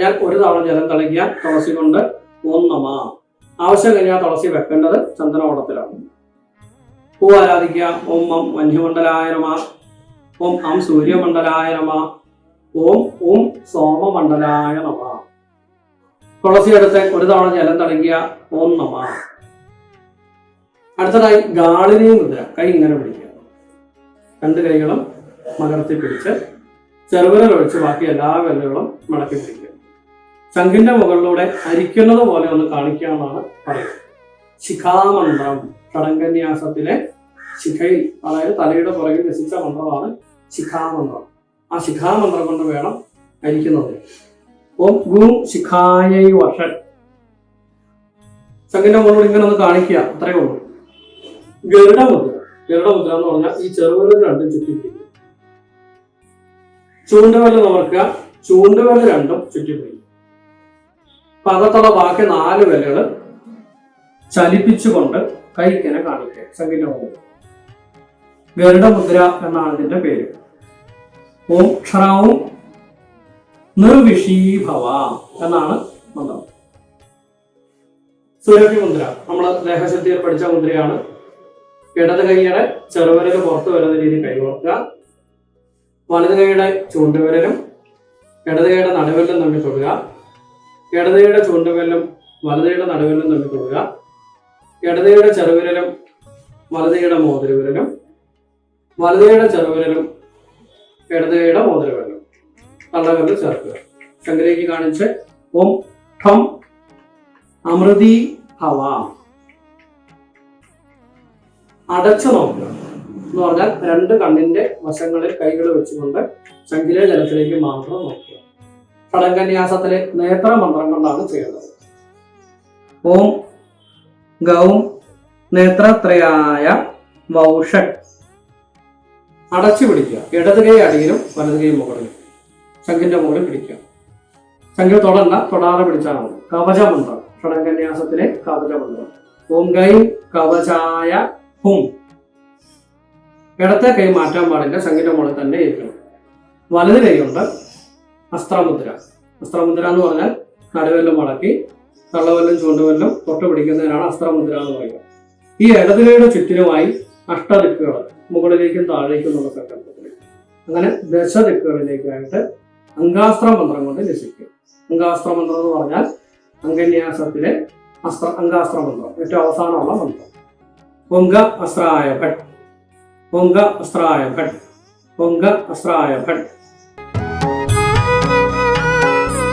കഴിഞ്ഞാൽ ഒരു തവണ ജലം തളിക്കുക തുളസി കൊണ്ട് ഓം നമ. ആവശ്യം കഴിഞ്ഞാൽ തുളസി വെക്കേണ്ടത് ചന്ദനോടത്തിലാണ്. പൂ ആരാധിക്കുക. ഓം മം വന്യമണ്ഡലായ നമ. ഓം അം സൂര്യമണ്ഡലായ നമ. ഓം ഓം സോമമണ്ഡലായ നമ. തുളസി എടുത്ത് ഒരു തവണ ജലം തളിക്കുക. ഓം നമ. അടുത്തതായി ഗാളിനി മുദ്ര. കൈ ഇങ്ങനെ പിടിക്കുക. രണ്ട് കൈകളും മകർത്തി പിടിച്ച് ചെറുവിരൽ ഒഴിച്ച് ബാക്കി എല്ലാ വിരലുകളും മടക്കി പിടിക്കുക. ശംഖിന്റെ മുകളിലൂടെ അരിക്കുന്നത് പോലെ ഒന്ന് കാണിക്കാമെന്നാണ് പറയുന്നത്. ശിഖാമന്ത്രം. ഷഡംഗന്യാസത്തിലെ ശിഖയിൽ, അതായത് തലയുടെ പുറകിൽ രസിച്ച മന്ത്രമാണ് ശിഖാമന്ത്രം. ആ ശിഖാമന്ത്രം കൊണ്ട് വേണം അരിക്കുന്നത്. ഓം ഗും ശിഖായൈ വഷൻ. ശംഖിന്റെ മുകളിലൂടെ ഇങ്ങനെ ഒന്ന് കാണിക്കുക, അത്രയേ ഉള്ളൂ. ഗരുഡമുദ്ര. ഗരുഡമുദ്ര എന്ന് പറഞ്ഞാൽ ഈ ചെറുവിരൽ രണ്ടും ചുറ്റിപ്പിടിക്കുക. ചൂണ്ടുവിരൽ നമർക്കുക. ചൂണ്ടുവിരൽ രണ്ടും ചുറ്റിപ്പിടിക്കുക. പകത്തുള്ള ബാക്കി 4 വിരലുകൾ ചലിപ്പിച്ചുകൊണ്ട് കൈക്കിനെ കാണിക്കുക. ശംഖിന്റെ മുകളിൽ ഗരുഡമുദ്ര എന്നാണ് ഇതിന്റെ പേര്. ഓം ക്ഷണവും നിർവിഷീഭവ എന്നാണ് മന്ത്രം. സുരഭി മുദ്ര നമ്മൾ ദേഹശക്തിയിൽ പഠിച്ച മുദ്രയാണ്. ഇടത് കൈയുടെ ചെറുവിരൽ പുറത്തു വരുന്ന രീതിയിൽ കൈകോർക്കുക. വലത് കൈയുടെ ചൂണ്ടുവിരലും ഇടത് കൈയുടെ നടുവിരലും തമ്മിൽ തൊടുക. ഇടത് കൈയുടെ ചൂണ്ടുവിരലും വലത് കൈയുടെ നടുവിരലും തമ്മിൽ തൊടുക. ഇടത് കൈയുടെ ചെറുവിരലും വലത് കൈയുടെ മോതിരവിരലും വലത് കൈയുടെ ചെറുവിരലും ഇടത് കൈയുടെ മോതിരവിരലും തള്ളവിരൽ ചേർക്കുക. ശങ്കരേക്ക് കാണിച്ച് ഓം ഠം അമൃതി ഹവ. അടച്ചു നോക്കുക എന്ന് പറഞ്ഞാൽ 2 കണ്ണിന്റെ വശങ്ങളിൽ കൈകൾ വെച്ചുകൊണ്ട് ശംഖിലെ ജലത്തിലേക്ക് മാത്രം നോക്കുക. ഷഡംഗന്യാസത്തിലെ നേത്രമന്ത്രം കൊണ്ടാണ് ചെയ്യുന്നത്. ഓം ഗൗം നേത്രത്രയായ വൗഷക്. അടച്ചു പിടിക്കുക. ഇടത് കൈ അടിയിലും വലത് കൈ മുകളിലും. ശംഖിന്റെ മുകളിൽ പിടിക്കുക. ശംഖിൽ തൊടണ്ട, തൊടാതെ പിടിച്ചാൽ മതി. കവചമന്ത്രം. ഷഡംഗന്യാസത്തിലെ കവചമന്ത്രം. ഓം ഗൈ കവചായ ഹും. ഇടത്തെ കൈ മാറ്റാൻ പാടില്ല, ശംഖിന്റെ മുകളിൽ തന്നെ ഇരിക്കണം. വലത് കൈയുണ്ട് അസ്ത്രമുദ്ര. അസ്ത്രമുദ്ര എന്ന് പറഞ്ഞാൽ നടുവെല്ലും മടക്കി തള്ളവെല്ലും ചൂണ്ടുവെല്ലും തൊട്ട് പിടിക്കുന്നതിനാണ് അസ്ത്രമുദ്ര എന്ന് പറയുക. ഈ ഇടത് കൈയുടെ ചുറ്റിനുമായി അഷ്ടദിക്കുകൾ, മുകളിലേക്കും താഴേക്കും എന്നുള്ള സങ്കല്പത്തിൽ, അങ്ങനെ ദശദിക്കുകളിലേക്കായിട്ട് അംഗാസ്ത്ര മന്ത്രം കൊണ്ട് രസിക്കും. അംഗാസ്ത്ര മന്ത്രം എന്ന് പറഞ്ഞാൽ അംഗന്യാസത്തിലെ അംഗാസ്ത്ര മന്ത്രം, ഏറ്റവും അവസാനമുള്ള മന്ത്രം. ഓംഗ അസ്ത്രായ ഭട്ട്, ഓംഗ അസ്ത്രായ ഭട്ട്, ഓംഗ അസ്ത്രായ ഭട്ട്.